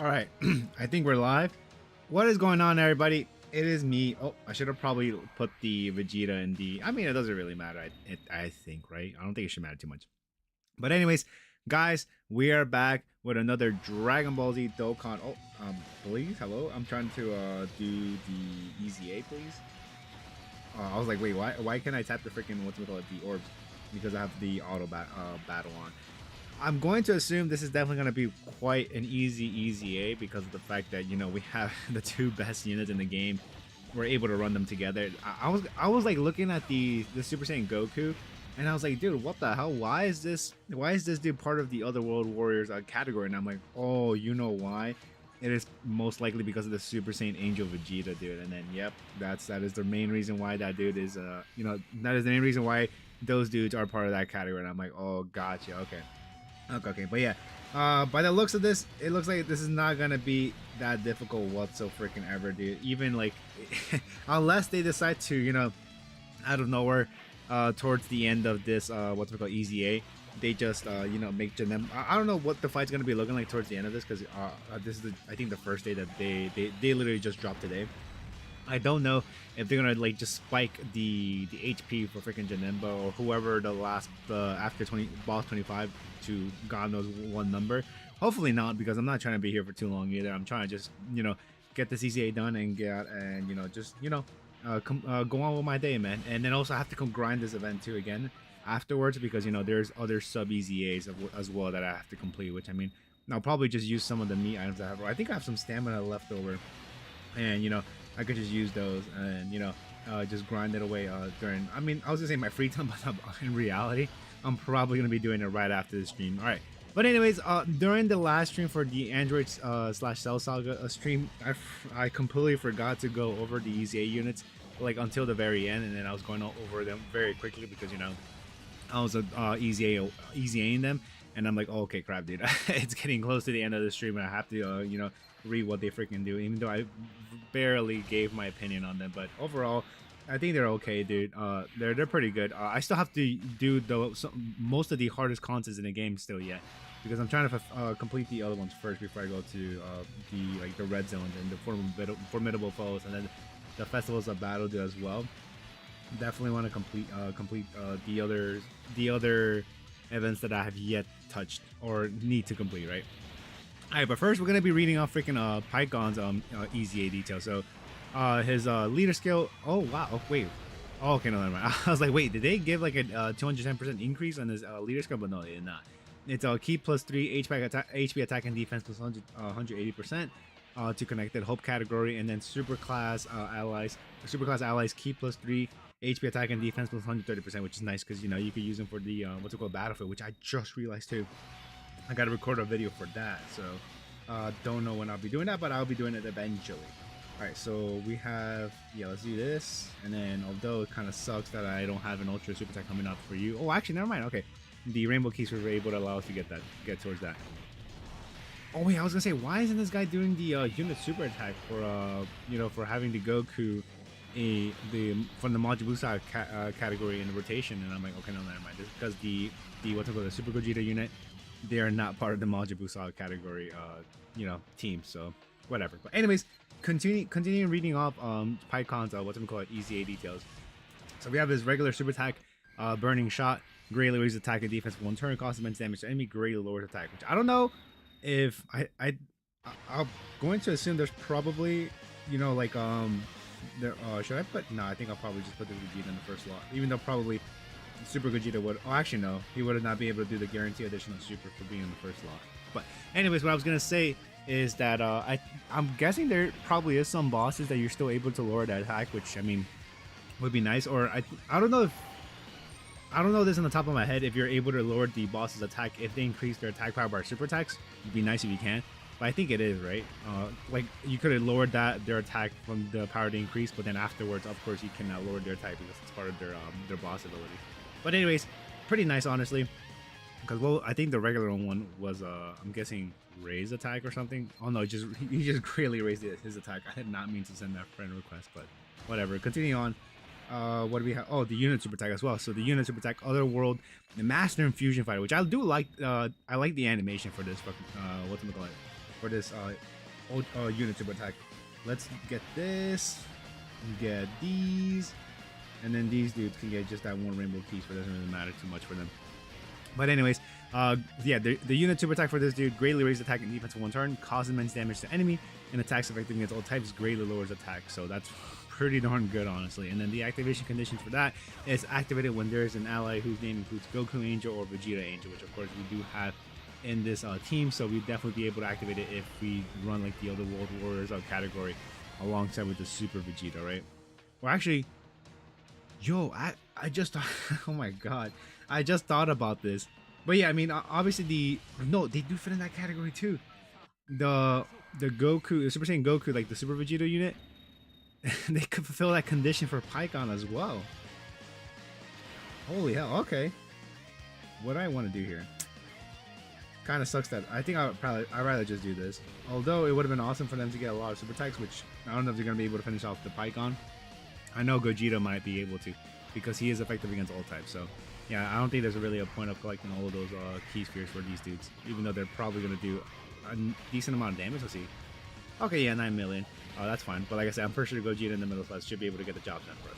All right, I think we're live. What is going on, everybody? It is me. Oh, I should have probably put the Vegeta in the. I mean, it doesn't really matter. I think, right? I don't think it should matter too much. But anyways, guys, we are back with another Dragon Ball Z Dokkan. Oh, please, hello. I'm trying to do the EZA, please. I was like, wait, why can't I tap the freaking what's it called, the orbs? Because I have the auto battle on. I'm going to assume this is definitely going to be quite an easy EZA because of the fact that, you know, we have the two best units in the game. We're able to run them together. I was like looking at the Super Saiyan Goku, and I was like, dude, what the hell? Why is this dude part of the Otherworld Warriors category? And I'm like, oh, you know why? It is most likely because of the Super Saiyan Angel Vegeta, dude. And then, yep, that is the main reason why that dude is, you know, that is the main reason why those dudes are part of that category. And I'm like, oh, gotcha, okay. Okay, but yeah, by the looks of this, it looks like this is not gonna be that difficult whatsoever, dude. Even like, unless they decide to, you know, out of nowhere, towards the end of this, what's it called, EZA, they just, you know, make them. I don't know what the fight's gonna be looking like towards the end of this, because this is, I think, the first day that they literally just dropped today. I don't know if they're gonna like just spike the HP for freaking Janemba or whoever the last after boss 25 to God knows one number. Hopefully not, because I'm not trying to be here for too long either. I'm trying to just, you know, get the CCA done and get out and, you know, just, you know, go on with my day, man. And then also have to come grind this event too again afterwards, because, you know, there's other sub EZAs as well that I have to complete, which, I mean, I'll probably just use some of the meat items I have. I think I have some stamina left over, and, you know, I could just use those and, you know, just grind it away during, I mean, I was gonna say my free time, but in reality, I'm probably gonna be doing it right after the stream. All right, but anyways, during the last stream for the Android slash Cell Saga stream, I completely forgot to go over the EZA units like until the very end, and then I was going over them very quickly because, you know, I was EZAing them, and I'm like, oh, okay, crap, dude, it's getting close to the end of the stream, and I have to, you know, read what they freaking do, even though I barely gave my opinion on them. But overall, I think they're okay, dude. They're pretty good. I still have to do most of the hardest contests in the game still yet, because I'm trying to complete the other ones first before I go to the red zones and the formidable foes, and then the festivals of battle do as well. Definitely want to complete the other events that I have yet touched or need to complete, right? Alright, but first we're gonna be reading off freaking Pycon's EZA details. So his leader skill. Oh wow. Oh wait. Oh, okay, no, never mind. I was like, wait, did they give like a 210% increase on his leader skill? But no, they did not. It's a key plus 3 HP attack and defense plus 180% to connected hope category, and then super class allies key plus 3 HP attack and defense plus 130%, which is nice because, you know, you could use them for the what's it called, battlefield, which I just realized too. I gotta record a video for that, so don't know when I'll be doing that, but I'll be doing it eventually. Alright, so we have, yeah, let's do this, and then although it kind of sucks that I don't have an ultra super attack coming out for you. Oh, actually, never mind. Okay, the rainbow keys were able to allow us to get towards that. Oh wait, I was gonna say, why isn't this guy doing the unit super attack for you know, for having the Goku from the Majibusa category in the rotation? And I'm like, okay, no, never mind. This is because the what's it called, the Super Gogeta unit, they are not part of the Majibusa category you know, team, so whatever. But anyways, continuing reading off Pycon's what's it called, EZA details. So we have his regular super attack, burning shot, greatly raises attack and defense for 1 turn, costs immense damage to enemy, greatly lowers attack, which I don't know if I'm going to assume there's probably, you know, like there should I put, no, I think I'll probably just put the Vegeta in the first slot, even though probably Super Gogeta would, oh actually no, he would not be able to do the guarantee additional super for being in the first slot. But anyways, what I was gonna say is that I'm guessing there probably is some bosses that you're still able to lower that attack, which, I mean, would be nice. Or I don't know this on the top of my head, if you're able to lower the boss's attack if they increase their attack power by super attacks. It'd be nice if you can, but I think it is, right? Like, you could have lowered their attack from the power to increase, but then afterwards, of course, you cannot lower their attack because it's part of their boss ability. But anyways, pretty nice, honestly. Because, well, I think the regular one was, I'm guessing, raise attack or something. Oh no, he just greatly raised his attack. I did not mean to send that friend request, but whatever. Continuing on. What do we have? Oh, the unit super attack as well. So the unit super attack, Otherworld, the Master Infusion Fighter, which I do like. I like the animation for this fucking what's it called? for this unit super attack. Let's get this, get these, and then these dudes can get just that one rainbow key, so it doesn't really matter too much for them. But anyways, yeah, the unit super attack for this dude greatly raises attack and defense for one turn, causes immense damage to enemy, and attacks effective against all types, greatly lowers attack. So that's pretty darn good, honestly. And then the activation conditions for that is activated when there is an ally whose name includes Goku Angel or Vegeta Angel, which of course we do have in this team, so we'd definitely be able to activate it if we run like the Otherworld Warriors category alongside with the Super Vegeta, right? Well, actually, yo, I just thought, oh my god, I just thought about this. But yeah, I mean, obviously no, they do fit in that category too. The Goku, the Super Saiyan Goku, like the Super Vegeta unit, they could fulfill that condition for Pikkon as well. Holy hell, okay. What do I want to do here? Kind of sucks that I'd rather just do this. Although it would have been awesome for them to get a lot of super attacks, which I don't know if they're gonna be able to finish off the Pikkon. I know Gogeta might be able to, because he is effective against all types. So yeah, I don't think there's really a point of collecting all of those key spheres for these dudes, even though they're probably gonna do a decent amount of damage. Let's see. Okay, yeah, 9 million. Oh, that's fine. But like I said, I'm pretty sure Gogeta in the middle class should be able to get the job done for us.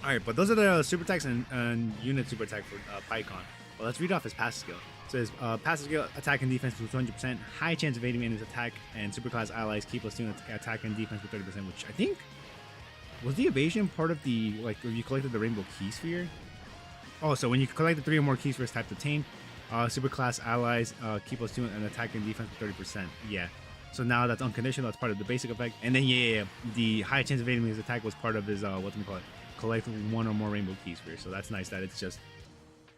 All right, but those are the super attacks and unit super attack for Pikkon. Well, let's read off his passive skill. So his passive skill, attack and defense with 200%, high chance of evading enemy's attack, and superclass allies keep +2 attack and defense with 30%, which I think was the evasion part of the, like, if you collected the rainbow key sphere. Oh, so when you collect the 3 or more key spheres type obtained, superclass allies keep +2 and attack and defense with 30%. Yeah. So now that's unconditional. That's part of the basic effect. And then yeah, the high chance of evading his attack was part of his collect 1 or more rainbow key spheres. So that's nice that it's just,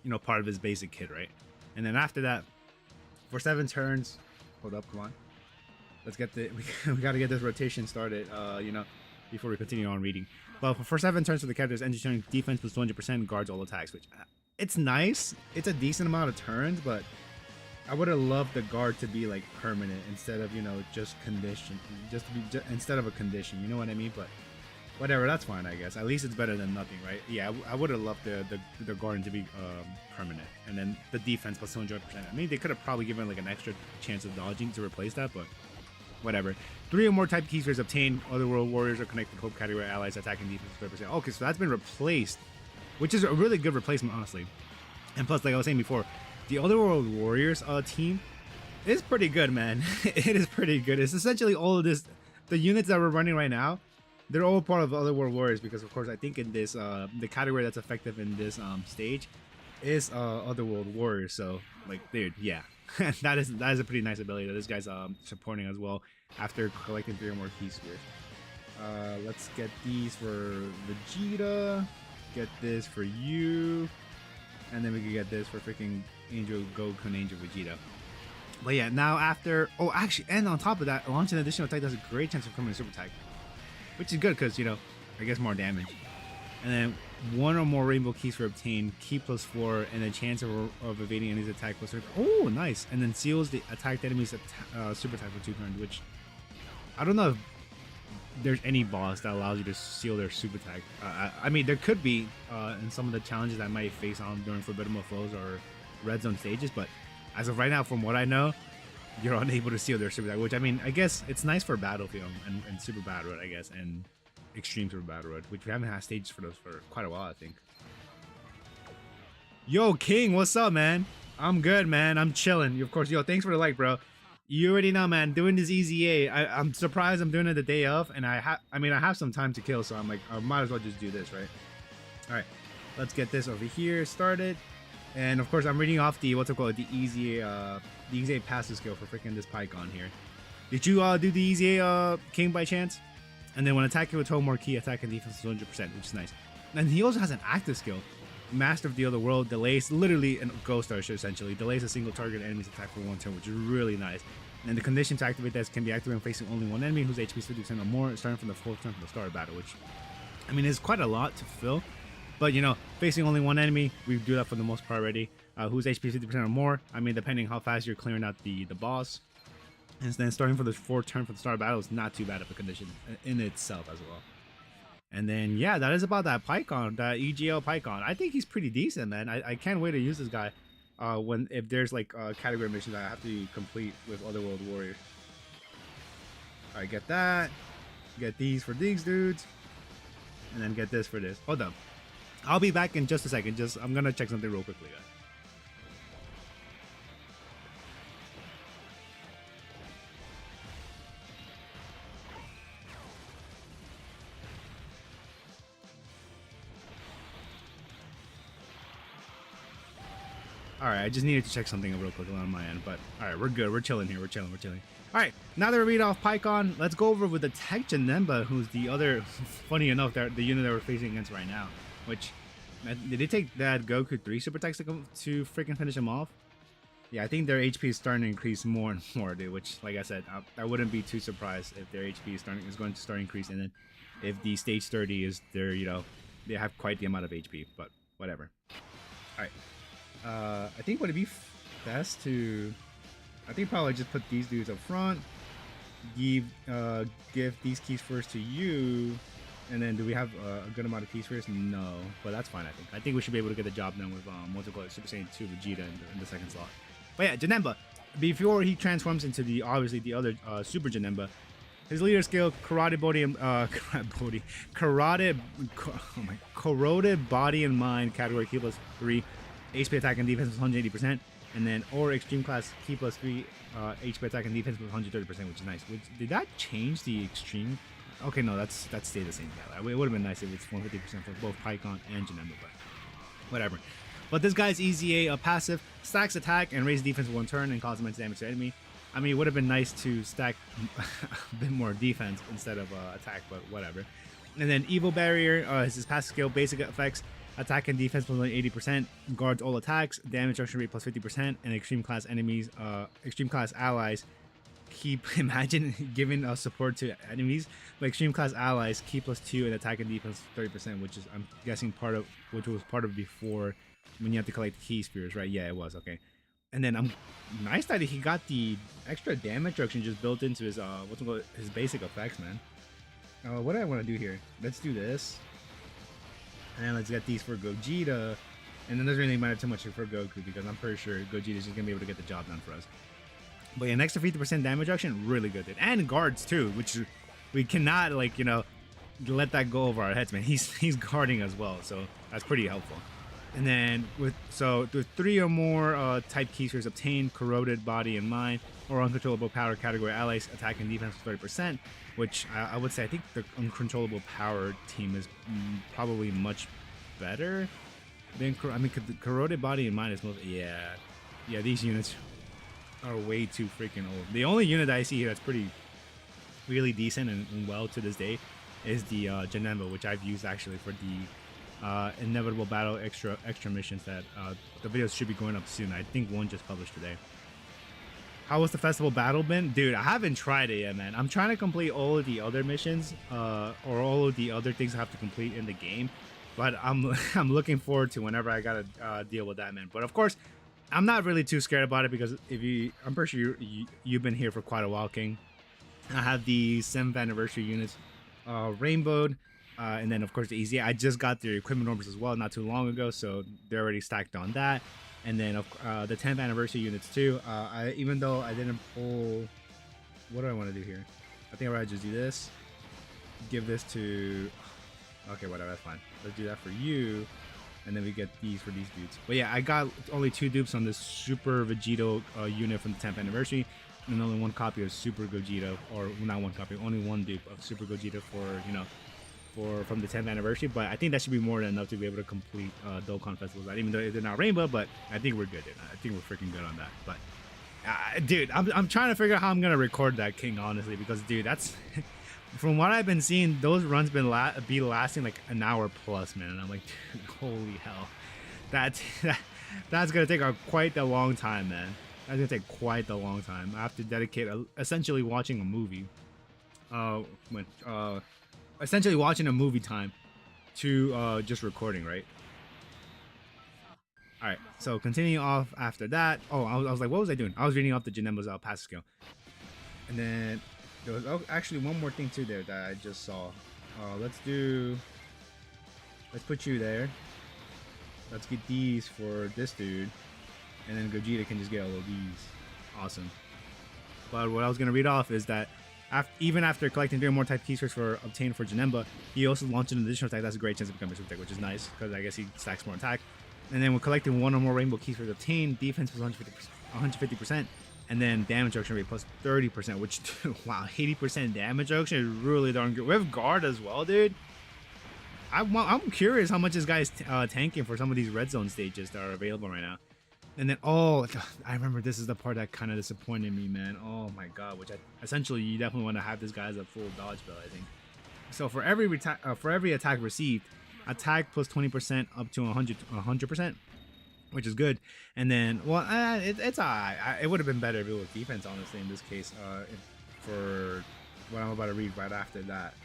you know, part of his basic kit, right? And then after that, for 7 turns, hold up, come on. Let's get we got to get this rotation started, you know, before we continue on reading. But for 7 turns for the character's entry turn, defense plus 200%, guards all attacks, which it's nice. It's a decent amount of turns, but I would have loved the guard to be like permanent instead of, you know, just condition, instead of a condition, you know what I mean? But whatever, that's fine, I guess. At least it's better than nothing, right? Yeah, I would have loved the Garden to be permanent. And then the defense plus 200%. I mean, they could have probably given like an extra chance of dodging to replace that, but whatever. 3 or more type key spheres obtained. Otherworld Warriors are connected to Hope category allies attacking defense 30%. Okay, so that's been replaced, which is a really good replacement, honestly. And plus, like I was saying before, the Otherworld Warriors team is pretty good, man. It is pretty good. It's essentially all of this, the units that we're running right now, they're all part of Otherworld Warriors, because of course I think in this the category that's effective in this stage is Otherworld Warriors. So like, dude, yeah, that is a pretty nice ability that this guy's supporting as well after collecting 3 or more key spheres. Let's get these for Vegeta, get this for you, and then we can get this for freaking Angel Goku and Angel Vegeta. But yeah, now after, oh actually, and on top of that, launching an additional attack does a great chance of coming to super attack, which is good because, you know, I guess more damage. And then 1 or more rainbow keys for obtained, key +4, and a chance of evading enemy's attack +3. Oh, nice! And then seals the attacked enemy's super attack for 2 turns, which I don't know if there's any boss that allows you to seal their super attack. I mean, there could be in some of the challenges I might face on during Forbidden Flows or Red Zone stages, but as of right now, from what I know, you're unable to seal their super attack, which, I mean, I guess it's nice for Battlefield and Super Battle Road, I guess, and Extreme Super Battle Road, which we haven't had stages for those for quite a while, I think. Yo, King, what's up, man? I'm good, man. I'm chilling. Of course, yo, thanks for the like, bro. You already know, man. Doing this EZA, I'm surprised I'm doing it the day of, and I have some time to kill, so I'm like, I might as well just do this, right? All right, let's get this over here started. And of course, I'm reading off the the EZA passive skill for freaking this Pikkon here. Did you do the EZA King by chance? And then when attacking with 12 more key, attack and defense is 100%, which is nice. And he also has an active skill, Master of the Otherworld, delays, literally, and Ghost Archer essentially, delays a single target enemy's attack for 1 turn, which is really nice. And the condition to activate this can be activated when facing only 1 enemy whose HP is 50% or more, starting from the 4th turn from the start of battle, which, I mean, is quite a lot to fill. But, you know, facing only 1 enemy, we do that for the most part already, whose HP is 50% or more. I mean, depending how fast you're clearing out the boss. And then starting for the 4th turn from the start of battle is not too bad of a condition in itself as well. And then, yeah, that is about that Pikkon, that EGL Pikkon. I think he's pretty decent, man. I can't wait to use this guy if there's, like, category missions that I have to complete with Otherworld Warriors. All right, get that. Get these for these dudes, and then get this for this. Hold up. I'll be back in just a second. I'm gonna check something real quickly, guys. All right, I just needed to check something real quick on my end, but all right, we're good. We're chilling here. We're chilling. All right, now that we read off PyCon, let's go over with the Tech Janemba, who's the other, funny enough, the unit that we're facing against right now. Which, did they take that Goku 3 super attacks to freaking finish him off? Yeah, I think their HP is starting to increase more and more, dude. Which, like I said, I wouldn't be too surprised if their HP is going to start increasing. And then, if the stage 30 is their, they have quite the amount of HP. But whatever. All right. I think would it be best to? I think probably just put these dudes up front. Give these keys first to you, and then do we have a good amount of keys first? No, but that's fine. I think we should be able to get the job done with Super Saiyan 2 Vegeta in the second slot. But yeah, Janemba, before he transforms into obviously the other Super Janemba, his leader skill corroded body and mind category key plus 3, HP attack and defense was 180%, and then or extreme class key plus 3, HP attack and defense was 130%, which is nice. Did that change the extreme? Okay, no, that's stayed the same. Yeah, it would have been nice if it's 150% for both PyCon and Janemba, but whatever. But this guy's EZA passive stacks attack and raises defense for 1 turn and causes immense damage to enemy. I mean, it would have been nice to stack a bit more defense instead of attack, but whatever. And then Evil Barrier is his passive skill, basic effects, attack and defense plus 80%, guards all attacks, damage reduction rate plus 50%, and extreme class enemies, extreme class allies keep, imagine giving support to enemies, but extreme class allies keep plus 2 and attack and defense 30%, which is, I'm guessing, which was part of before when you have to collect key spheres, right? Yeah, it was, okay. And then nice that he got the extra damage reduction just built into his his basic effects, man. What do I want to do here? Let's do this, and then let's get these for Gogeta, and then it doesn't really matter too much for Goku because I'm pretty sure Gogeta is just gonna be able to get the job done for us. But yeah, an extra 50% damage reduction, really good, dude. And guards too, which we cannot let that go over our heads, man. He's guarding as well, so that's pretty helpful. And then with 3 or more type key spheres obtained, corroded body and mind, or uncontrollable power category allies attack and defense 30%, which I would say I think the uncontrollable power team is probably much better than the corroded body and mind is most yeah these units are way too freaking old. The only unit that I see here that's really decent and well to this day is the Janemba, which I've used actually for the inevitable battle extra missions that the videos should be going up soon. I think one just published today. How was the festival battle been? Dude, I haven't tried it yet, man. I'm trying to complete all of the other missions or all of the other things I have to complete in the game, but I'm looking forward to whenever I gotta deal with that, man. But of course, I'm not really too scared about it because I'm pretty sure you've been here for quite a while, King. I have the 7th anniversary units rainbowed. And then, of course, the EZA. I just got the equipment orders as well not too long ago, so they're already stacked on that. And then the 10th anniversary units too. Even though I didn't pull... What do I want to do here? I think I'd rather just do this. Give this to... Okay, whatever, that's fine. Let's do that for you. And then we get these for these dudes. But yeah, I got only 2 dupes on this Super Vegeta unit from the 10th anniversary. And only 1 copy of Super Gogeta. Or not 1 copy, only 1 dupe of Super Gogeta from the 10th anniversary, but I think that should be more than enough to be able to complete Dokkan Festival. Even though they're not rainbow, but I think we're good, dude. I think we're freaking good on that. But dude, I'm trying to figure out how I'm gonna record that, King, honestly, because dude, that's from what I've been seeing, those runs be lasting like an hour plus, man. And I'm like, dude, holy hell, that's gonna take quite a long time, man. That's gonna take quite a long time. I have to dedicate essentially watching a movie. Essentially watching a movie time to just recording, right? Alright, so continuing off after that. Oh, I was like, what was I doing? I was reading off the Janemba's passive skill. And then there was actually one more thing too there that I just saw. Let's put you there. Let's get these for this dude. And then Gogeta can just get all of these. Awesome. But what I was going to read off is that Even after collecting 3 or more type keys for obtained for Janemba, he also launched an additional attack. That's a great chance to become a super attack, which is nice because I guess he stacks more attack. And then when collecting 1 or more rainbow keys for obtained, defense was 150%, and then damage reduction rate plus 30%, which wow, 80% damage reduction is really darn good. We have guard as well, dude. I'm curious how much this guy's tanking for some of these red zone stages that are available right now. And then, oh, I remember this is the part that kind of disappointed me, man. Oh my god, which essentially you definitely want to have this guy as a full dodge build, I think. So for every attack received, attack plus 20% up to 100%, which is good. And then, well, it's alright. It would have been better if it was defense, honestly, in this case. For what I'm about to read right after that,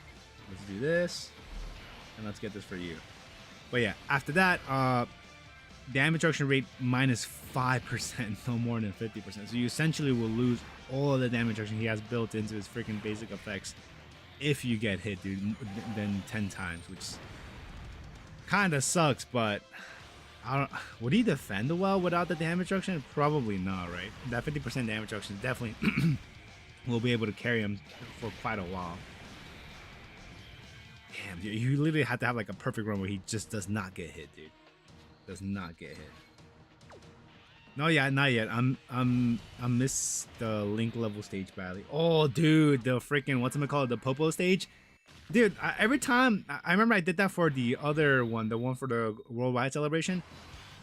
let's do this, and let's get this for you. But yeah, after that, damage reduction rate minus 5%, no more than 50%. So you essentially will lose all of the damage reduction he has built into his freaking basic effects if you get hit, dude, then 10 times, which kind of sucks. But I don't. Would he defend well without the damage reduction? Probably not, right? That 50% damage reduction definitely will be able to carry him for quite a while. Damn, dude, you literally have to have like a perfect run where he just does not get hit, dude. Does not get hit. No, yeah, not yet. I missed the link level stage badly. Oh, dude, the freaking whatchamacallit, the Popo stage, dude. Every time I remember I did that for the other one, the one for the worldwide celebration.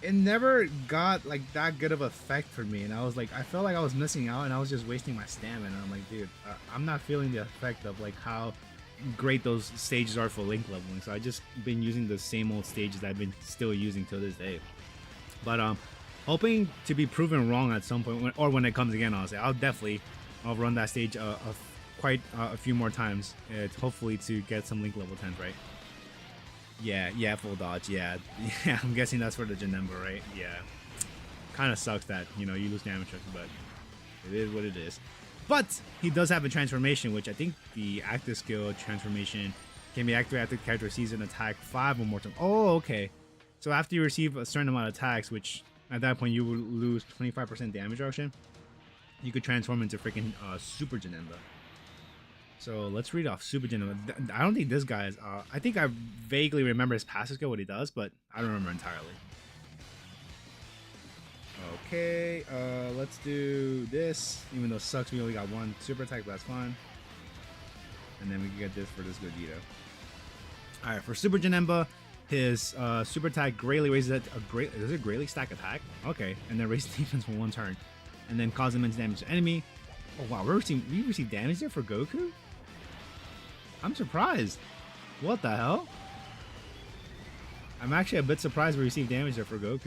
It never got like that good of effect for me, and I was like, I felt like I was missing out, and I was just wasting my stamina. I'm like, dude, I'm not feeling the effect of like how great those stages are for link leveling. So I just been using the same old stages that I've been still using till this day. But hoping to be proven wrong at some point, or when it comes again. Honestly, I'll run that stage quite a few more times, hopefully to get some link level 10s, right? Yeah, full dodge. Yeah, I'm guessing that's for the Janemba, right? Yeah, kind of sucks that you lose damage, but it is what it is. But he does have a transformation, which I think the active skill transformation can be activated after the character receives an attack 5 or more times. Oh, okay. So after you receive a certain amount of attacks, which at that point you will lose 25% damage reduction, you could transform into freaking Super Janemba. So let's read off Super Janemba. I don't think this guy is. I think I vaguely remember his passive skill, what he does, but I don't remember entirely. Okay, let's do this. Even though it sucks, we only got one super attack, but that's fine. And then we can get this for this Godito. Alright, for Super Janemba, his super attack greatly raises it does it greatly stack attack? Okay, and then raises defense for 1 turn. And then cause immense damage to enemy. Oh wow, we received damage there for Goku? I'm surprised. What the hell? I'm actually a bit surprised we received damage there for Goku.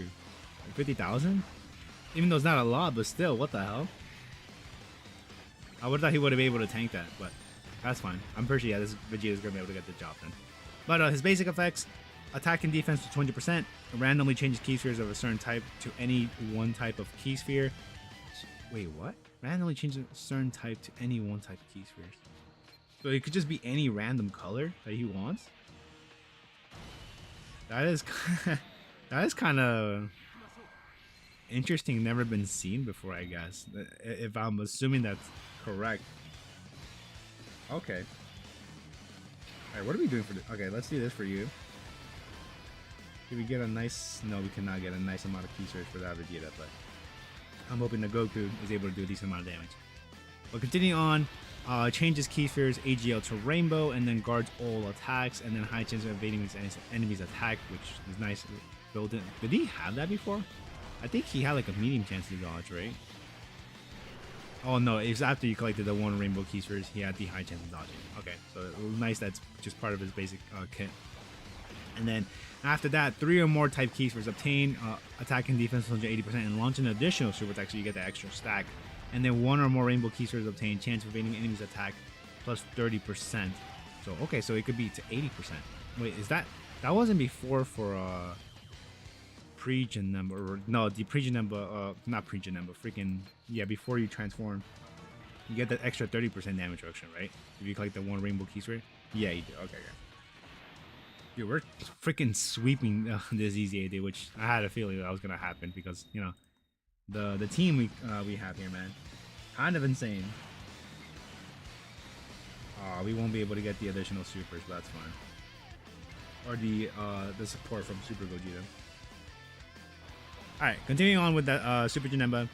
Like 50,000? Even though it's not a lot, but still, what the hell? I would have thought he would have been able to tank that, but that's fine. I'm pretty sure, yeah, this Vegeta's going to be able to get the job done. But his basic effects, attack and defense to 20%, randomly changes key spheres of a certain type to any one type of key sphere. Wait, what? Randomly changes a certain type to any one type of key spheres. So it could just be any random color that he wants? That is kind of interesting, never been seen before, I guess, if I'm assuming that's correct. Okay. Alright, what are we doing for this? Okay, let's do this for you. Can we get a nice... No, we cannot get a nice amount of key spheres for that Vegeta, but I'm hoping that Goku is able to do a decent amount of damage. But continuing on, changes key spheres AGL to rainbow, and then guards all attacks, and then high chance of evading his enemy's attack, which is nice built in. Did he have that before? I think he had like a medium chance to dodge, right? Oh no, it's after you collected the 1 rainbow key spheres, he had the high chance of dodging. Okay, so nice, that's just part of his basic kit. And then after that, 3 or more type key spheres obtain attack and defense 180%, and launch an additional super attack so you get the extra stack. And then 1 or more rainbow key spheres obtain chance of evading enemy's attack plus 30%. So okay, so it could be to 80%. Wait, is that wasn't before for pre-Janemba, or no, the pre-Janemba, not pre-Janemba, freaking, yeah, before you transform, you get that extra 30% damage reduction, right? If you collect the 1 rainbow key sphere? Yeah, you do. Okay. Dude, we're freaking sweeping this EZA, dude, which I had a feeling that was gonna happen because, the team we have here, man, kind of insane. We won't be able to get the additional supers, but that's fine. Or the support from Super Gogeta. Alright, continuing on with that Super Janemba.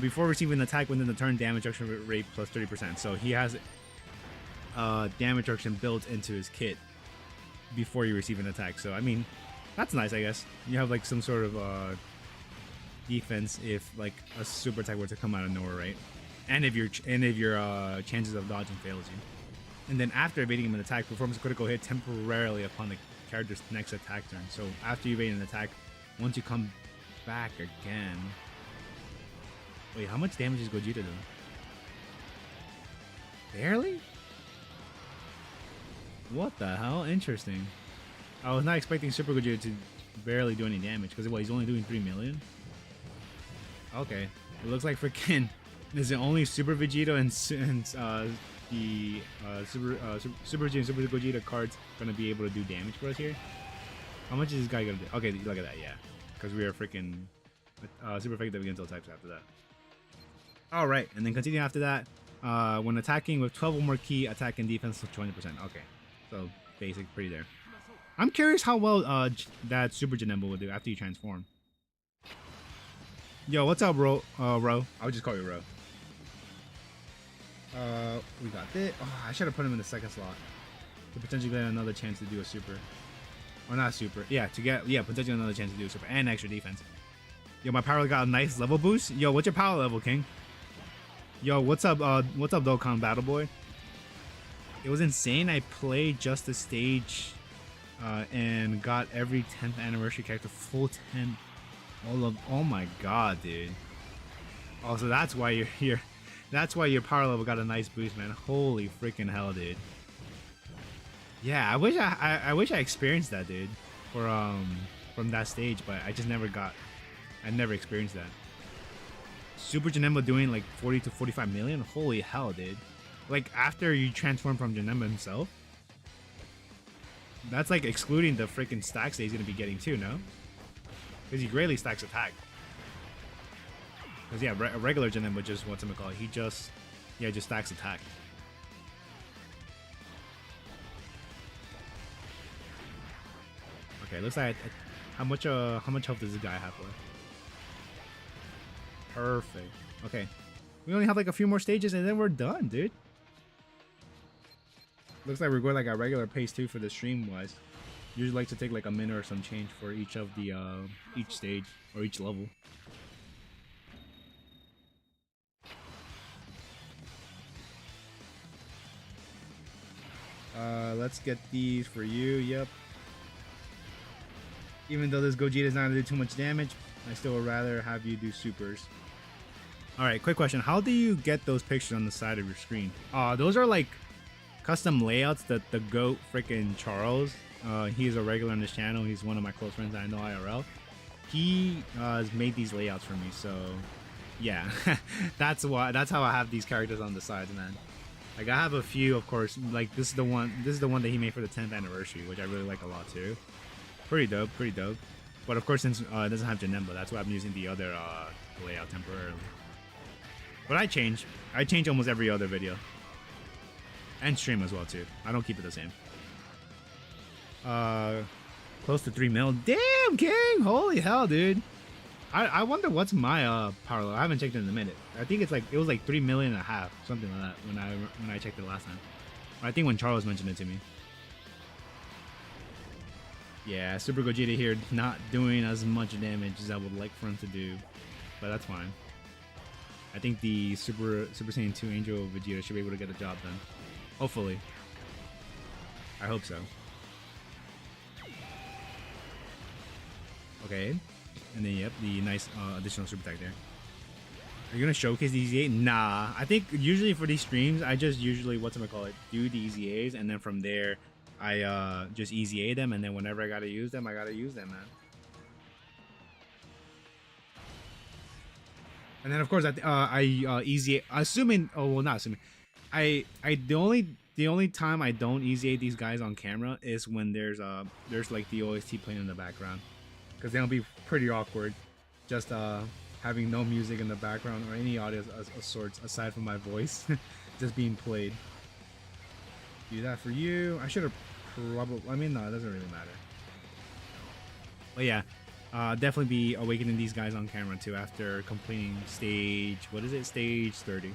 Before receiving an attack within the turn, damage reduction rate plus 30%. So he has damage reduction built into his kit before you receive an attack. So I mean, that's nice, I guess. You have like some sort of defense if like a super attack were to come out of nowhere, right? And if your chances of dodging fails you. And then after evading an attack, performs a critical hit temporarily upon the character's next attack turn. So after you evade an attack, once you come back again. Wait, how much damage is Gogeta doing? Barely? What the hell? Interesting. I was not expecting Super Gogeta to barely do any damage because he's only doing 3 million. Okay, it looks like freaking is the only Super Vegeta and the Super Vegeta and Super Gogeta cards gonna be able to do damage for us here. How much is this guy gonna do? Okay, look at that, yeah, because we are freaking super effective against all types after that. All right, and then continue after that. When attacking with 12 or more key, attack and defense of 20%. Okay, so basic, pretty there. I'm curious how well that Super Janemba will do after you transform. Yo, what's up, Ro? Ro. I'll just call you Ro. We got this. Oh, I should have put him in the second slot to potentially get another chance to do a super, or not super. Yeah, potentially another chance to do a super and extra defense. Yo, my power got a nice level boost. Yo, what's your power level, King? Yo, what's up? What's up, Dokkan Battle Boy? It was insane. I played just the stage, and got every 10th anniversary character full 10. Oh my god, dude. Also, that's why you're here. That's why your power level got a nice boost, man. Holy freaking hell, dude. Yeah, I wish I experienced that, dude, from that stage, but I just never got. I never experienced that. Super Janemba doing like 40 to 45 million. Holy hell, dude. Like after you transform from Janemba himself. That's like excluding the freaking stacks that he's gonna be getting too, no? Because he greatly stacks attack. Because yeah, a regular Janemba just he just stacks attack. Okay, looks like how much health does this guy have left? Perfect. Okay, we only have like a few more stages and then we're done, dude. Looks like we're going like a regular pace too for the stream wise. Usually like to take like a minute or some change for each of the each stage or each level. Let's get these for you. Yep. Even though this Gogeta is not gonna do too much damage, I still would rather have you do supers. Alright, quick question. How do you get those pictures on the side of your screen? Those are like custom layouts that the GOAT freaking Charles, he's a regular on this channel. He's one of my close friends that I know IRL. He has made these layouts for me, so yeah. that's how I have these characters on the sides, man. Like I have a few, of course, like this is the one that he made for the 10th anniversary, which I really like a lot too. Pretty dope. But of course, since it doesn't have Janemba, that's why I'm using the other layout temporarily. But I change almost every other video. And stream as well too. I don't keep it the same. Close to 3 mil. Damn, King! Holy hell, dude. I wonder what's my power level. I haven't checked it in a minute. I think it was like 3.5 million, something like that when I checked it last time. I think when Charles mentioned it to me. Yeah, Super Gogeta here not doing as much damage as I would like for him to do, but that's fine. I think the Super Saiyan 2 Angel Vegeta should be able to get the job done. Hopefully. I hope so. Okay. And then, yep, the nice additional super attack there. Are you going to showcase the EZA? Nah. I think usually for these streams, I just usually, do the EZAs. And then from there, I just EZA them. And then whenever I got to use them, man. And then, of course, I EZA, assuming, oh, well, not assuming. The only time I don't EZA these guys on camera is when there's like the OST playing in the background, because they'll be pretty awkward, just having no music in the background or any audio of sorts aside from my voice, just being played. Do that for you. I should have probably. I mean, no, it doesn't really matter. But yeah, definitely be awakening these guys on camera too after completing stage. What is it? Stage 30.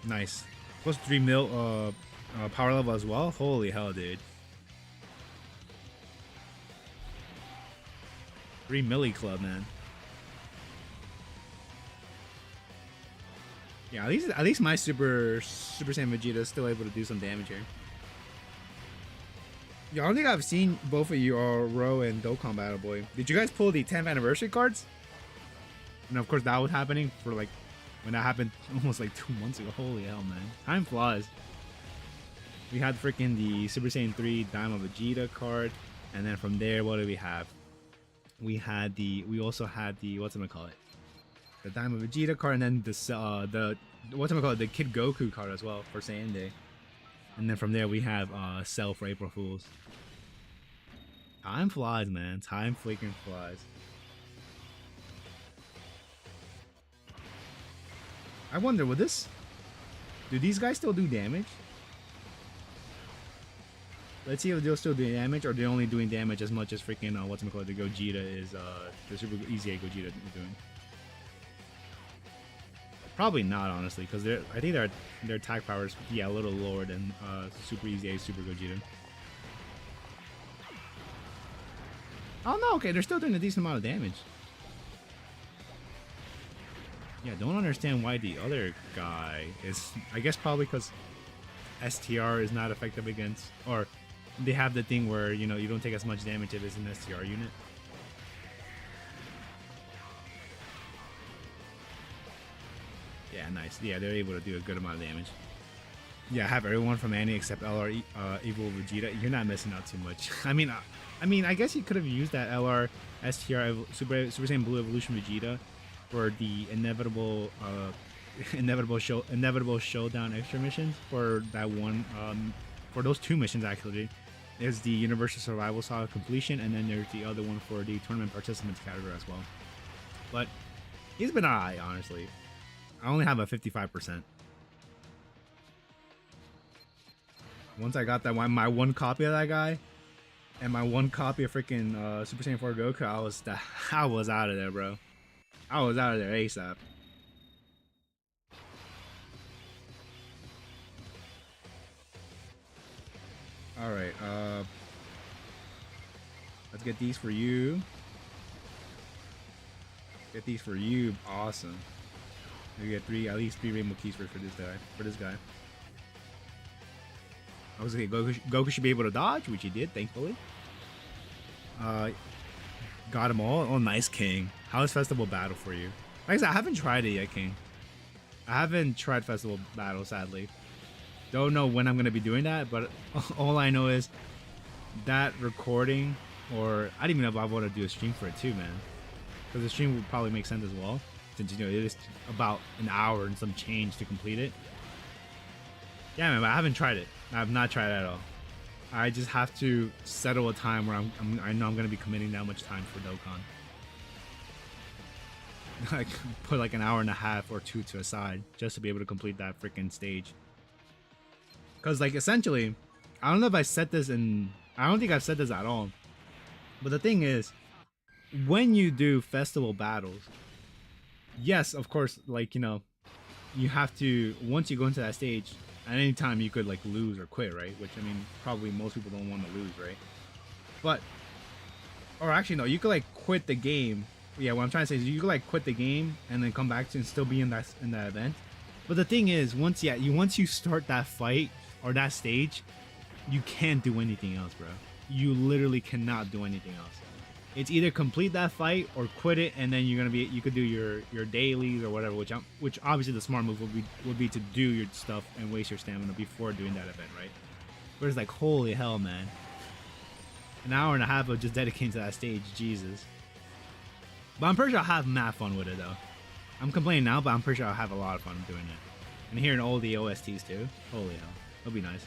Nice. Plus 3 mil power level as well. Holy hell, dude. 3 milli club, man. Yeah, at least my Super Saiyan Vegeta is still able to do some damage here. Yeah, I don't think I've seen both of you, Ro and Dokkan Battle Boy. Did you guys pull the 10th anniversary cards? And of course, that was happening for like when that happened almost like 2 months ago. Holy hell, man! Time flies. We had freaking the Super Saiyan 3 Daima Vegeta card, and then from there, what do we have? We also had the whatchamacallit, the Daima Vegeta card, and then the whatchamacallit, the Kid Goku card as well for Saiyan Day. And then from there we have Cell for April Fools. Time flies, man. Time freaking flies. I wonder, do these guys still do damage? Let's see if they'll still do damage, or they're only doing damage as much as freaking whatchamacallit, the Gogeta is the Super EZA Gogeta is doing. Probably not, honestly, because I think their attack power is a little lower than Super EZA Super Gogeta. Oh no, okay, they're still doing a decent amount of damage. Yeah, don't understand why the other guy is. I guess probably because STR is not effective against, or they have the thing where you don't take as much damage if it's an STR unit. Yeah, nice. Yeah, they're able to do a good amount of damage. Yeah, I have everyone from Annie except LR Evil Vegeta. You're not missing out too much. I mean, I guess you could have used that LR STR Super Saiyan Blue Evolution Vegeta for the inevitable showdown extra missions for that one. For those 2 missions actually, there's the Universal Survival Saga completion, and then there's the other one for the tournament participants category as well. But he's been alright, honestly. I only have a 55%. Once I got my one copy of that guy, and my one copy of freaking Super Saiyan 4 Goku, I was out of there, bro. I was out of there ASAP. All right, let's get these for you. Get these for you, awesome. We get at least three rainbow keys for this guy. I was like, Goku should be able to dodge, which he did, thankfully. Got them all. Oh, nice, King. How is Festival Battle for you? Like I said, I haven't tried it yet, King. I haven't tried Festival Battle, sadly. Don't know when I'm gonna be doing that, but all I know is that recording, or I don't even know if I want to do a stream for it too, man. Because the stream would probably make sense as well, since it is about an hour and some change to complete it. Yeah, man, but I haven't tried it. I have not tried it at all. I just have to settle a time where I know I'm gonna be committing that much time for Dokkan. Like put like an hour and a half or 2 to a side just to be able to complete that freaking stage. Cause like essentially, I don't know if I said this I don't think I've said this at all. But the thing is, when you do festival battles, yes, of course, like you have to, once you go into that stage, at any time you could like lose or quit, right? Which I mean, probably most people don't want to lose, right? But, or actually no, you could like quit the game. Yeah, what I'm trying to say is you could like quit the game and then come back to and still be in that event. But the thing is, once you start that fight or that stage, you can't do anything else, bro. You literally cannot do anything else. It's either complete that fight or quit it, and then you could do your dailies or whatever, which obviously the smart move would be to do your stuff and waste your stamina before doing that event, right? But it's like, holy hell, man. An hour and a half of just dedicating to that stage, Jesus. But I'm pretty sure I'll have mad fun with it though. I'm complaining now, but I'm pretty sure I'll have a lot of fun doing it. And hearing all the OSTs too. Holy hell. That'll be nice.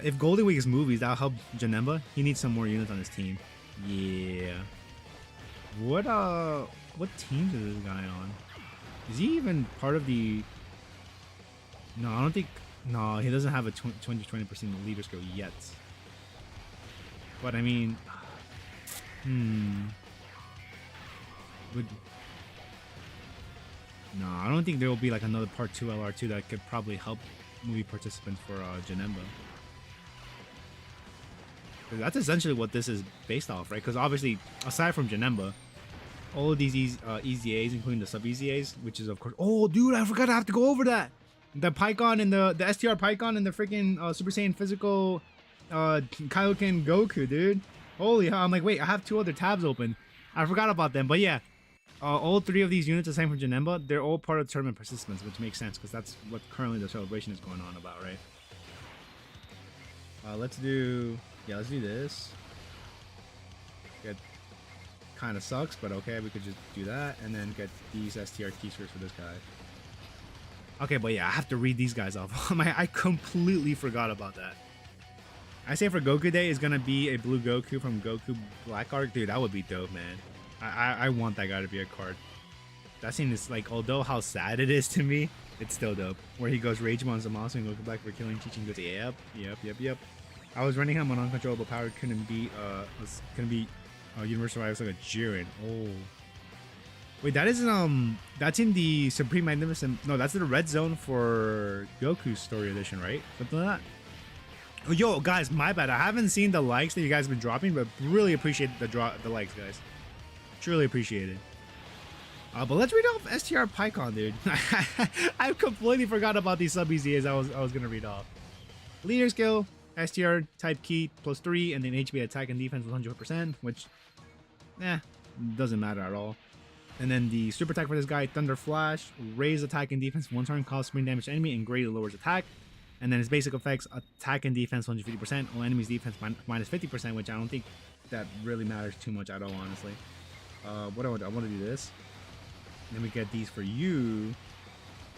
If Golden Week is movies, that'll help Janemba. He needs some more units on his team. Yeah. What team is this guy on? Is he even part of the... No, I don't think. No, he doesn't have a 220% leader skill yet. But I mean, would no, I don't think there will be like another part 2 LR2 that could probably help movie participants for Janemba. That's essentially what this is based off, right? Because obviously, aside from Janemba, all of these EZAs, including the sub EZAs, which is of course. Oh, dude, I forgot I have to go over that. The Pycon and the STR Pycon and the freaking Super Saiyan physical Kaioken Goku, dude. Holy hell! I'm like, wait, I have 2 other tabs open. I forgot about them, but yeah. All 3 of these units, aside from Janemba, they're all part of tournament participants, which makes sense because that's what currently the celebration is going on about, right? Let's do this. Get kind of sucks, but okay, we could just do that and then get these STR t-shirts for this guy. Okay, but yeah, I have to read these guys off. I completely forgot about that. I say for Goku Day is gonna be a blue Goku from Goku Black Arc, dude. That would be dope, man. I want that guy to be a card. That scene is like, although how sad it is to me, it's still dope. Where he goes Rage on Zamasu and Goku Black for killing Chi-Chi goes, yep. I was running him on uncontrollable power, couldn't beat Universal Rivals like a Jiren. Oh. Wait, that is that's in the Supreme Magnificent. No, that's in the red zone for Goku's story edition, right? Something like that. Oh, yo, guys, my bad. I haven't seen the likes that you guys have been dropping, but really appreciate the likes, guys. Truly appreciate it. But let's read off STR Pycon, dude. I completely forgot about these sub EZAs I was gonna read off. Leader skill, STR type key +3, and then HP attack and defense 100%, which, doesn't matter at all. And then the super attack for this guy, Thunder Flash, raise attack and defense 1 turn, cause spring damage to enemy, and greatly lowers attack. And then his basic effects, attack and defense 150%, all enemies defense minus 50%, which I don't think that really matters too much at all, honestly. What I want to do this. Then we get these for you,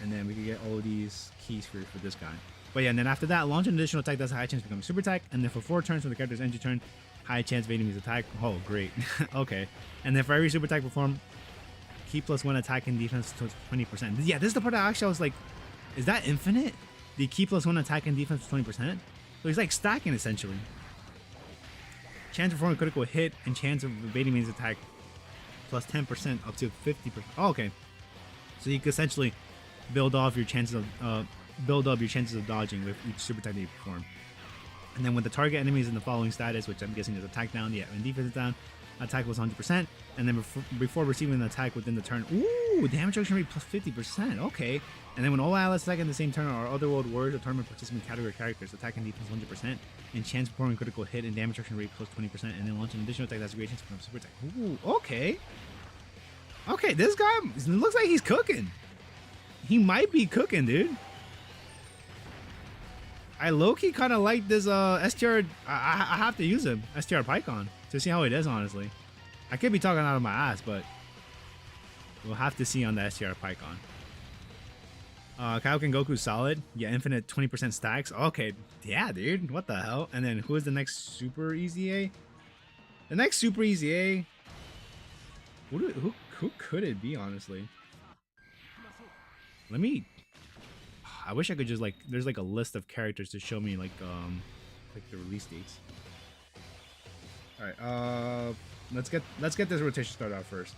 and then we can get all these keys for this guy. But yeah, and then after that, launch an additional attack that's a high chance to become a super attack, and then for 4 turns from the character's entry turn, high chance of evading his attack. Oh, great. Okay. And then for every super attack performed, key +1 attack and defense to 20%. Yeah, this is the part that actually I was like, is that infinite? The key +1 attack and defense 20%? So he's like stacking essentially. Chance of performing a critical hit and chance of evading his attack +10% up to 50%. Oh, okay. So you can essentially build up your chances of dodging with each super attack that you perform. And then when the target enemy is in the following status, which I'm guessing is attack down, yeah, and defense is down, attack was 100%, and then before receiving an attack within the turn, ooh, damage reduction rate +50%, okay. And then when all allies attack in the same turn are Otherworld warriors or tournament participant category characters, attack and defense 100%, and chance of performing critical hit and damage reduction rate +20%, and then launch an additional attack that's a great chance to perform super attack. Ooh, okay. Okay, this guy looks like he's cooking. He might be cooking, dude. I low-key kind of like this STR. I have to use him, STR Pycon, to see how it is, honestly. I could be talking out of my ass, but we'll have to see on the STR Pycon. Kaioken Goku's solid. Yeah, infinite 20% stacks. Okay, yeah, dude. What the hell? And then who is the next Super EZA? The next Super EZA. Who could it be, honestly? Let me. I wish I could just like. There's like a list of characters to show me like the release dates. All right. Let's get this rotation started out first.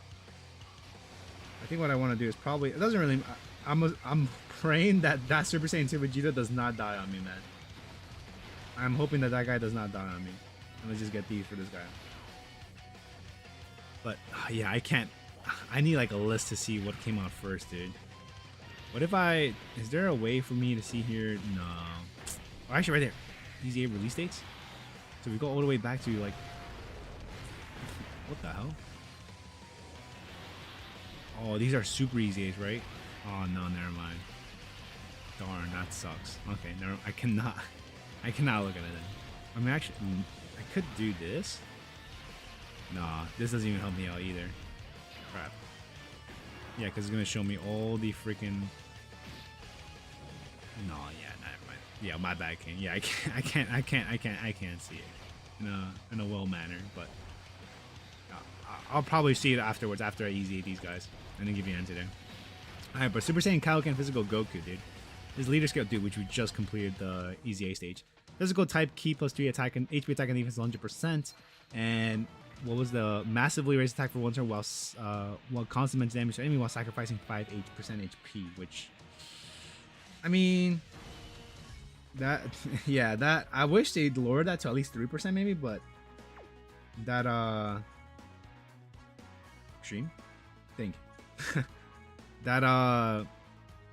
I think what I want to do is probably. It doesn't really. I'm praying that Super Saiyan 2 Vegeta does not die on me, man. I'm hoping that guy does not die on me. Let's just get these for this guy. But yeah, I can't. I need like a list to see what came out first, dude. What if is there a way for me to see here? No. Oh, actually, right there. These 8 release dates. So we go all the way back to like. What the hell? Oh, these are Super EZAs, right? Oh no, never mind. Darn, that sucks. Okay, never. I cannot look at it. I mean, actually, I could do this. Nah, this doesn't even help me out either. Crap. Yeah, because it's gonna show me all the freaking. No, yeah, never mind. Yeah, my bad, King. Yeah, I can't see it in a well manner, but I'll probably see it afterwards after I EZ these guys and then give you an answer there. All right, but Super Saiyan Kaioken Physical Goku, dude. His leader skill, dude, which we just completed the EZA stage. Physical type, key +3 attack and HP attack and defense 100%. And what was the massively raised attack for 1 turn while constant mental damage to enemy while sacrificing 5% HP, which, I mean, that, yeah, that, I wish they'd lower that to at least 3% maybe, but that, extreme, think, that,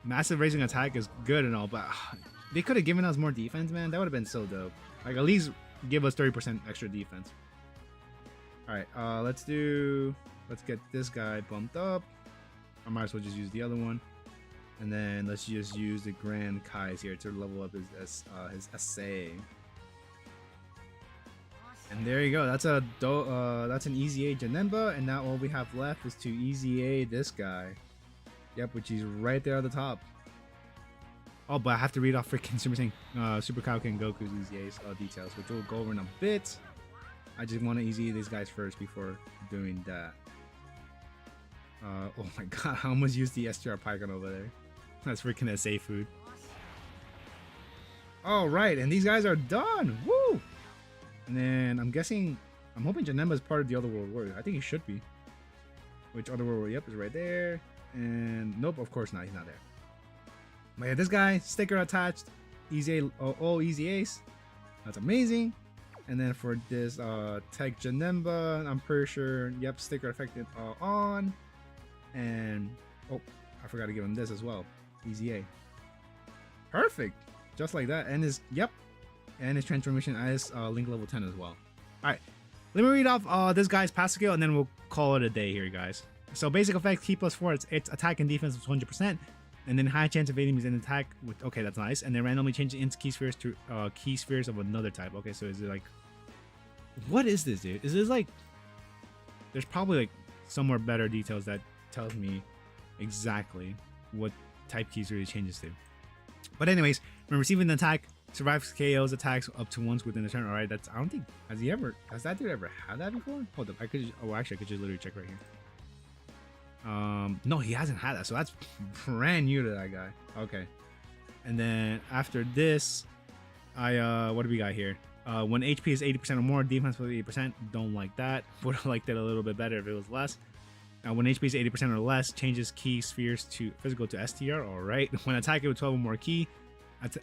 massive raising attack is good and all, but they could have given us more defense, man. That would have been so dope. Like, at least give us 30% extra defense. Alright, let's get this guy bumped up. I might as well just use the other one. And then let's just use the Grand Kais here to level up his essay. And there you go. That's an EZA Janemba, and now all we have left is to EZA this guy. Yep, which is right there at the top. Oh, but I have to read off freaking Super Kaioken Goku's EZA's details, which we'll go over in a bit. I just want to EZA these guys first before doing that. Oh my god, I almost used the STR Python over there. That's freaking SA food. Alright, and these guys are done! Woo! And then I'm hoping Janemba is part of the Otherworld Warrior. I think he should be. Which Otherworld Warrior? Yep, is right there. And nope, of course not, he's not there. But yeah, this guy, sticker attached, EZA, all EZAs. That's amazing. And then for this Tech Janemba, I'm pretty sure, yep, sticker affected on. And oh, I forgot to give him this as well. EZA. Perfect. Just like that. And his, yep. And his transformation as link level 10 as well. Alright. Let me read off this guy's passive skill and then we'll call it a day here, guys. So basic effect, key +4, its attack and defense is 100%. And then high chance of evading is an attack with, okay, that's nice. And then randomly change into key spheres to key spheres of another type. Okay, so is it like, what is this, dude? Is this like, there's probably like somewhere better details that tells me exactly what type key spheres it changes to. But anyways, when receiving the attack, survives KO's attacks up to once within the turn. All right, that's, I don't think, has that dude ever had that before? Hold up, I could just, oh, actually I could just literally check right here. No, he hasn't had that, so that's brand new to that guy. Okay. And then after this, what do we got here? When HP is 80% or more, defense was 80%. Don't like that. Would have liked it a little bit better if it was less. When HP is 80% or less, changes key spheres to physical to STR. All right. When attacking with 12 or more key,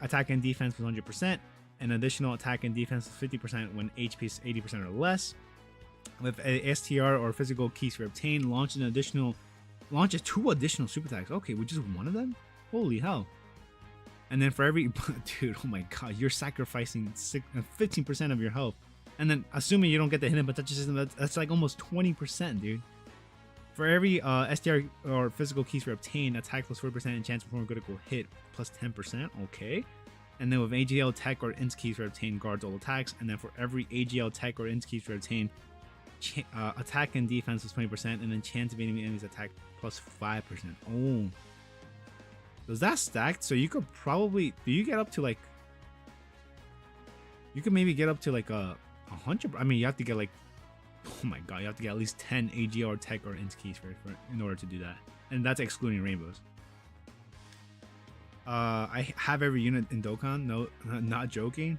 attack and defense was 100%. And additional attack and defense was 50% when HP is 80% or less. With a STR or physical key sphere obtained, launches 2 additional super attacks. Okay, with just one of them? Holy hell. And then for every, dude, oh my god, you're sacrificing 15% of your health. And then assuming you don't get the hidden but touch system, that's like almost 20%, dude. For every STR or physical key sphere obtained, attack plus 40% and chance perform a critical hit plus 10%. Okay. And then with AGL tech or int keys for obtained, guards all attacks. And then for every AGL tech or int keys for obtained, attack and defense is 20%, and then chance of enemy enemies attack plus 5%. Oh, does that stack? So you could probably, do you get up to like, you could maybe get up to like 100. I mean, you have to get like, oh my god, you have to get at least 10 AGL tech or int keys for in order to do that, and that's excluding rainbows. I have every unit in Dokkan. No, not joking.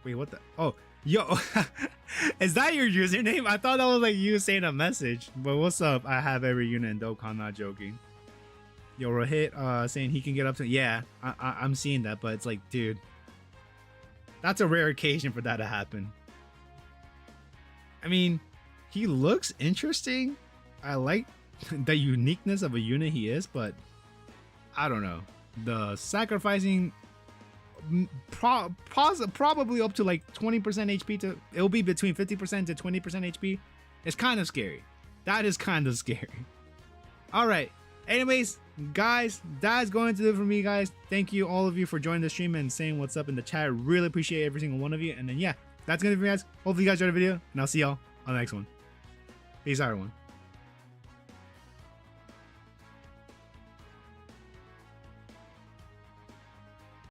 Wait, what the? Oh, yo, is that your username? I thought that was like you saying a message. But what's up? I have every unit in Dokkan. Not joking. Yo, Rohit, saying he can get up to. Yeah, I'm seeing that, but it's like, dude, that's a rare occasion for that to happen. I mean, he looks interesting. I like the uniqueness of a unit he is, but I don't know. The sacrificing probably up to like 20% HP to, it'll be between 50% to 20% HP. It's kind of scary. That is kind of scary. All right. Anyways, guys, that's going to do it for me, guys. Thank you all of you for joining the stream and saying what's up in the chat. Really appreciate every single one of you. And then yeah, that's gonna be it, guys. Hopefully you guys enjoyed the video, and I'll see y'all on the next one. Peace out, everyone.